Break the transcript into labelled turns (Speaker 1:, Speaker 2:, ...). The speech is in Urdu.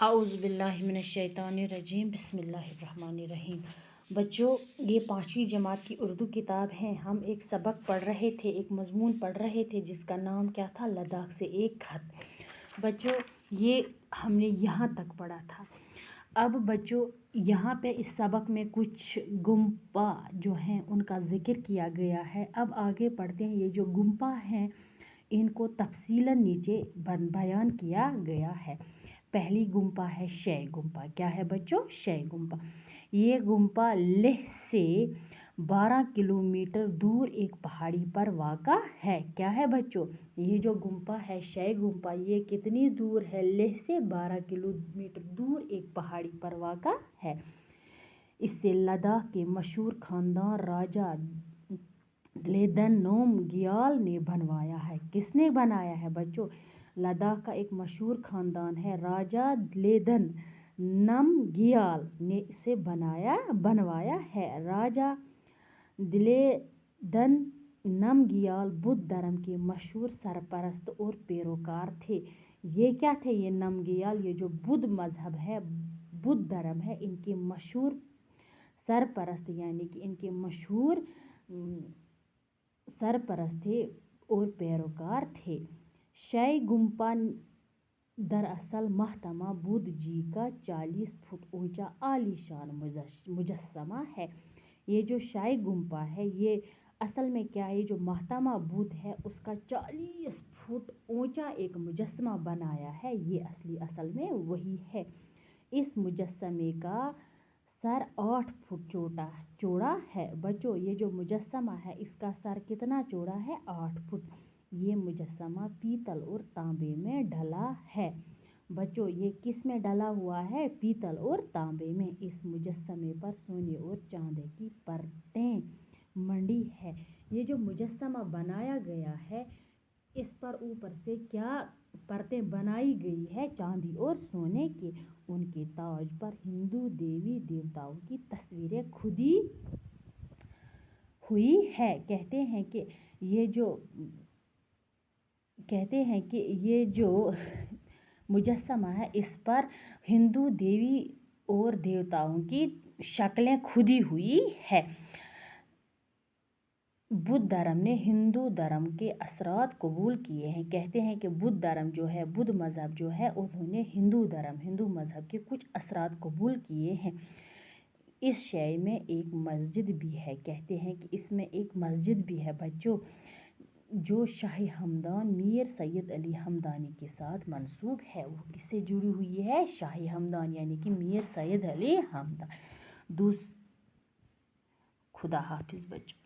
Speaker 1: اعوذ باللہ من الشیطان الرجیم بسم اللہ الرحمن الرحیم۔ بچوں، یہ 5ویں جماعت کی اردو کتاب ہے۔ ہم ایک سبق پڑھ رہے تھے، ایک مضمون پڑھ رہے تھے جس کا نام کیا تھا؟ لداخ سے ایک خط۔ بچوں، یہ ہم نے یہاں تک پڑھا تھا۔ اب بچوں، یہاں پہ اس سبق میں کچھ گمپا جو ہیں ان کا ذکر کیا گیا ہے۔ اب آگے پڑھتے ہیں۔ یہ جو گمپا ہیں ان کو تفصیلاً نیچے بیان کیا گیا ہے۔ پہلی گمپا ہے شے گمپا۔ کیا ہے بچوں؟ شے گمپا۔ یہ گمپا لیہ سے 12 کلومیٹر دور ایک پہاڑی پر واقع ہے۔ کیا ہے بچوں؟ یہ جو گمپا ہے شے گمپا، یہ کتنی دور ہے؟ لیہ سے 12 کلومیٹر دور ایک پہاڑی پر واقع ہے۔ اسے لداخ کے مشہور خاندان راجہ دلیدن نومگیال نے بنوایا ہے۔ کس نے بنایا ہے بچوں؟ لداخ کا ایک مشہور خاندان ہے راجہ دلیدن نمگیال نے اسے بنوایا ہے۔ راجہ دلیدن نمگیال بدھ دھرم کے مشہور سرپرست اور پیروکار تھے۔ یہ کیا تھے؟ یہ نمگیال، یہ جو بدھ مذہب ہے، بدھ دھرم ہے، ان کے مشہور سرپرست یعنی کہ ان کے مشہور سرپرست تھے اور پیروکار تھے۔ شے گمپا دراصل مہاتما بدھ جی کا 40 فٹ اونچا عالی شان مجسمہ ہے۔ یہ جو شے گمپا ہے یہ اصل میں کیا ہے؟ یہ جو مہاتما بدھ ہے اس کا 40 فٹ اونچا ایک مجسمہ بنایا ہے۔ یہ اصل میں وہی ہے۔ اس مجسمے کا سر 8 فٹ چوڑا ہے۔ بچوں، یہ جو مجسمہ ہے اس کا سر کتنا چوڑا ہے؟ 8 فٹ۔ یہ مجسمہ پیتل اور تانبے میں ڈھلا ہے۔ بچوں، یہ کس میں ڈلا ہوا ہے؟ پیتل اور تانبے میں۔ اس مجسمے پر سونے اور چاندی کی پرتیں منڈی ہے۔ یہ جو مجسمہ بنایا گیا ہے اس پر اوپر سے کیا پرتیں بنائی گئی ہے؟ چاندی اور سونے کے۔ ان کے تاج پر ہندو دیوی دیوتاؤں کی تصویریں کھدی ہوئی ہے۔ کہتے ہیں کہ یہ جو مجسمہ ہے اس پر ہندو دیوی اور دیوتاؤں کی شکلیں کھدی ہوئی ہے۔ بدھ دھرم نے ہندو دھرم کے اثرات قبول کیے ہیں۔ کہتے ہیں کہ بدھ دھرم جو ہے، بدھ مذہب جو ہے، انہوں نے ہندو مذہب کے کچھ اثرات قبول کیے ہیں۔ اس شے میں ایک مسجد بھی ہے۔ کہتے ہیں کہ اس میں ایک مسجد بھی ہے بچوں، جو شاہی ہمدان میر سید علی ہمدانی کے ساتھ منسوب ہے۔ وہ کس سے جڑی ہوئی ہے؟ شاہی ہمدان یعنی کہ میر سید علی ہمدان۔ خدا حافظ بچوں۔